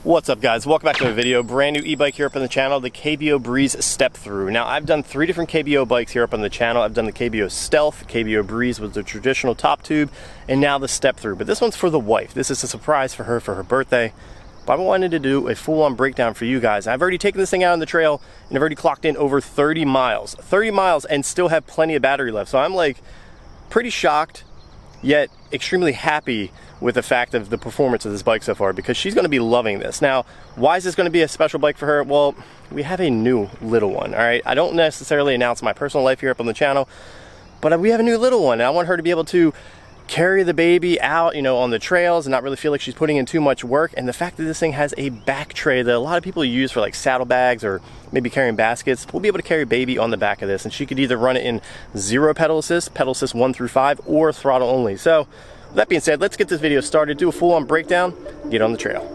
What's up guys, welcome back to a video. Brand new e-bike here up on the channel, the KBO Breeze Step Thru. Now I've done 3 different KBO bikes here up on the channel. I've done the KBO Stealth, KBO Breeze with the traditional top tube, and now the Step Thru. But this one's for the wife. This is a surprise for her birthday. But I wanted to do a full-on breakdown for you guys. I've already taken this thing out on the trail and I've already clocked in over 30 miles. 30 miles and still have plenty of battery left. So I'm like pretty shocked, yet extremely happy with the fact of the performance of this bike so far, because she's going to be loving this. Now, why is this going to be a special bike for her? Well, we have a new little one, all right? I don't necessarily announce my personal life here up on the channel, but we have a new little one, and I want her to be able to carry the baby out, you know, on the trails and not really feel like she's putting in too much work. And the fact that this thing has a back tray that a lot of people use for like saddlebags or maybe carrying baskets, we'll be able to carry baby on the back of this, and she could either run it in 0 pedal assist 1 through 5, or throttle only. So with that being said, let's get this video started, do a full-on breakdown, get on the trail.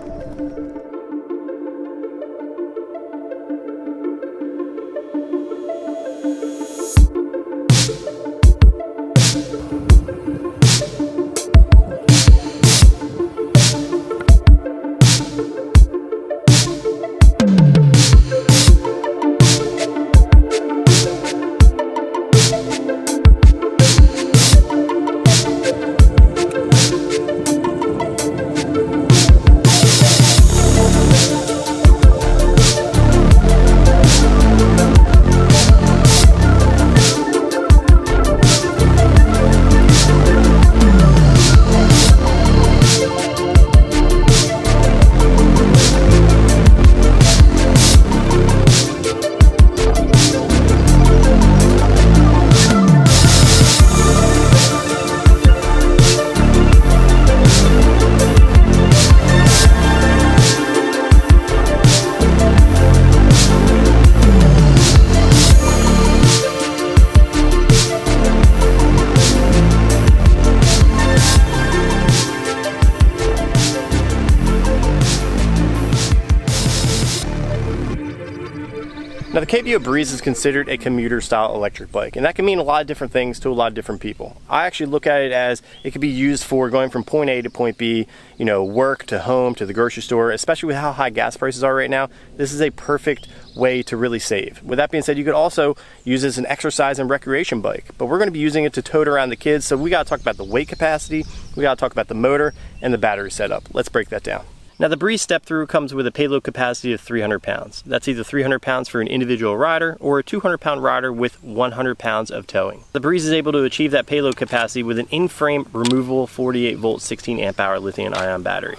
Now the KBO Breeze is considered a commuter style electric bike, and that can mean a lot of different things to a lot of different people. I actually look at it as it could be used for going from point A to point B, you know, work to home to the grocery store, especially with how high gas prices are right now. This is a perfect way to really save. With that being said, you could also use it as an exercise and recreation bike, but we're going to be using it to tote around the kids. So we got to talk about the weight capacity, we got to talk about the motor and the battery setup. Let's break that down. Now the Breeze Step Thru comes with a payload capacity of 300 pounds. That's either 300 pounds for an individual rider or a 200 pound rider with 100 pounds of towing. The Breeze is able to achieve that payload capacity with an in-frame removable 48 volt 16 amp hour lithium ion battery.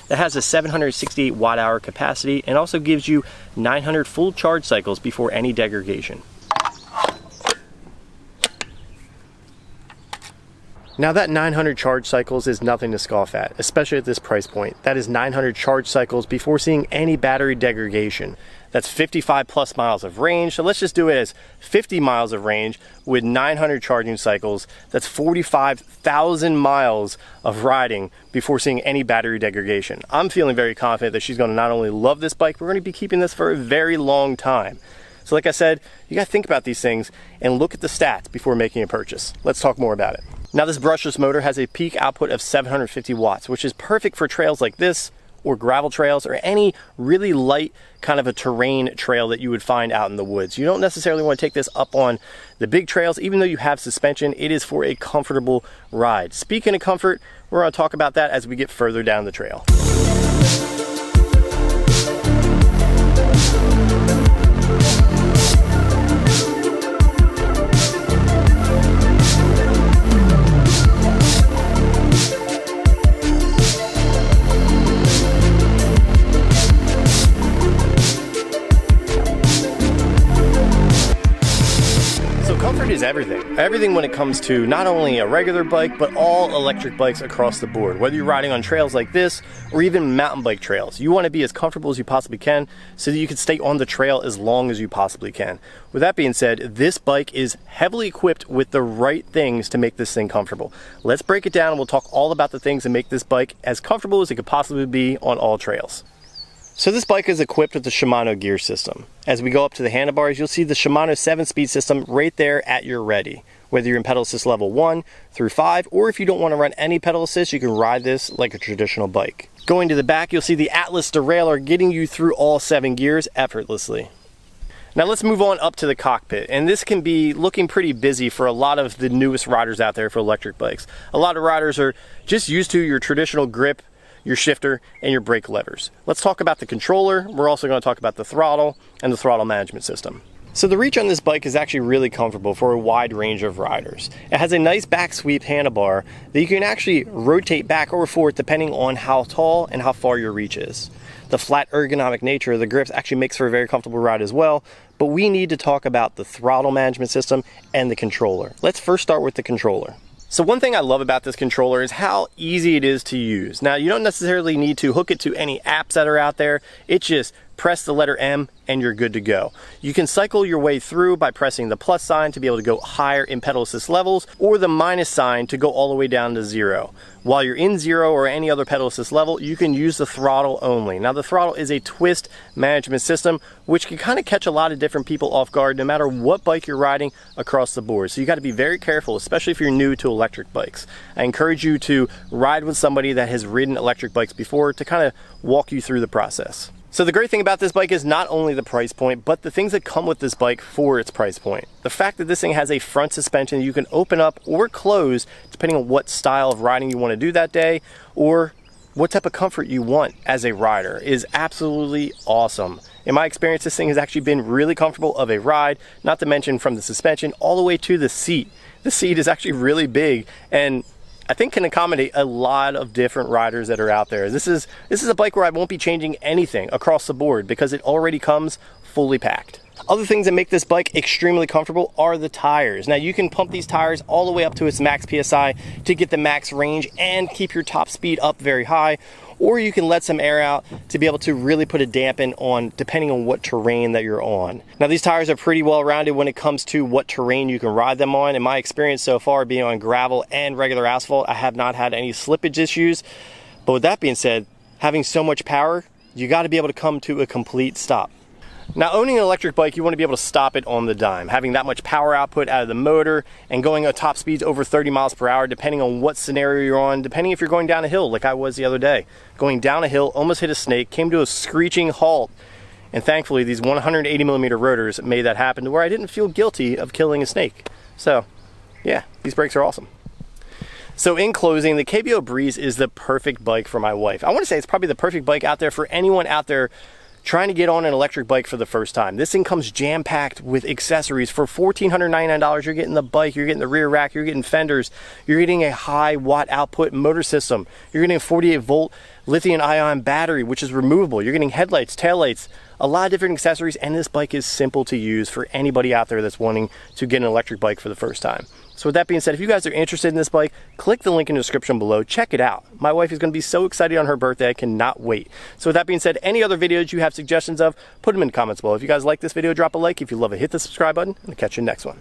That has a 768 watt hour capacity and also gives you 900 full charge cycles before any degradation. Now that 900 charge cycles is nothing to scoff at, especially at this price point. That is 900 charge cycles before seeing any battery degradation. That's 55 plus miles of range. So let's just do it as 50 miles of range with 900 charging cycles. That's 45,000 miles of riding before seeing any battery degradation. I'm feeling very confident that she's going to not only love this bike, we're going to be keeping this for a very long time. So like I said, you got to think about these things and look at the stats before making a purchase. Let's talk more about it. Now this brushless motor has a peak output of 750 watts, which is perfect for trails like this or gravel trails or any really light kind of a terrain trail that you would find out in the woods. You don't necessarily want to take this up on the big trails. Even though you have suspension, it is for a comfortable ride. Speaking of comfort, we're going to talk about that as we get further down the trail. Is everything when it comes to not only a regular bike but all electric bikes across the board. Whether you're riding on trails like this or even mountain bike trails, you want to be as comfortable as you possibly can so that you can stay on the trail as long as you possibly can. With that being said, this bike is heavily equipped with the right things to make this thing comfortable. Let's break it down and we'll talk all about the things that make this bike as comfortable as it could possibly be on all trails. So this bike is equipped with the Shimano gear system. As we go up to the handlebars, you'll see the Shimano 7-speed system right there at your ready. Whether you're in pedal assist level 1 through 5, or if you don't want to run any pedal assist, you can ride this like a traditional bike. Going to the back, you'll see the Atlas derailleur getting you through all 7 gears effortlessly. Now let's move on up to the cockpit, and this can be looking pretty busy for a lot of the newest riders out there for electric bikes. A lot of riders are just used to your traditional grip, your shifter, and your brake levers. Let's talk about the controller. We're also going to talk about the throttle and the throttle management system. So the reach on this bike is actually really comfortable for a wide range of riders. It has a nice back sweep handlebar that you can actually rotate back or forth depending on how tall and how far your reach is. The flat ergonomic nature of the grips actually makes for a very comfortable ride as well, but we need to talk about the throttle management system and the controller. Let's first start with the controller. So one thing I love about this controller is how easy it is to use. Now, you don't necessarily need to hook it to any apps that are out there. It's just press the letter M and you're good to go. You can cycle your way through by pressing the plus sign to be able to go higher in pedal assist levels, or the minus sign to go all the way down to 0. While you're in 0 or any other pedal assist level, you can use the throttle only. Now the throttle is a twist management system, which can kind of catch a lot of different people off guard no matter what bike you're riding across the board. So you got to be very careful, especially if you're new to electric bikes. I encourage you to ride with somebody that has ridden electric bikes before to kind of walk you through the process. So the great thing about this bike is not only the price point, but the things that come with this bike for its price point. The fact that this thing has a front suspension you can open up or close depending on what style of riding you want to do that day, or what type of comfort you want as a rider, is absolutely awesome. In my experience, this thing has actually been really comfortable of a ride, not to mention from the suspension all the way to the seat. The seat is actually really big and I think can accommodate a lot of different riders that are out there. This is a bike where I won't be changing anything across the board because it already comes fully packed. Other things that make this bike extremely comfortable are the tires. Now you can pump these tires all the way up to its max PSI to get the max range and keep your top speed up very high, or you can let some air out to be able to really put a dampen on depending on what terrain that you're on. Now these tires are pretty well rounded when it comes to what terrain you can ride them on. In my experience so far, being on gravel and regular asphalt, I have not had any slippage issues. But with that being said, having so much power, you got to be able to come to a complete stop. Now, owning an electric bike, you want to be able to stop it on the dime. Having that much power output out of the motor and going at top speeds over 30 miles per hour, depending on what scenario you're on, depending if you're going down a hill like I was the other day. Going down a hill, almost hit a snake, came to a screeching halt. And thankfully, these 180mm rotors made that happen to where I didn't feel guilty of killing a snake. So, yeah, these brakes are awesome. So in closing, the KBO Breeze is the perfect bike for my wife. I want to say it's probably the perfect bike out there for anyone out there trying to get on an electric bike for the first time. This thing comes jam-packed with accessories. For $1,499, you're getting the bike, you're getting the rear rack, you're getting fenders, you're getting a high watt output motor system, you're getting a 48-volt lithium-ion battery, which is removable, you're getting headlights, taillights, a lot of different accessories, and this bike is simple to use for anybody out there that's wanting to get an electric bike for the first time. So with that being said, if you guys are interested in this bike, click the link in the description below. Check it out. My wife is going to be so excited on her birthday. I cannot wait. So with that being said, any other videos you have suggestions of, put them in the comments below. If you guys like this video, drop a like. If you love it, hit the subscribe button, and I'll catch you in the next one.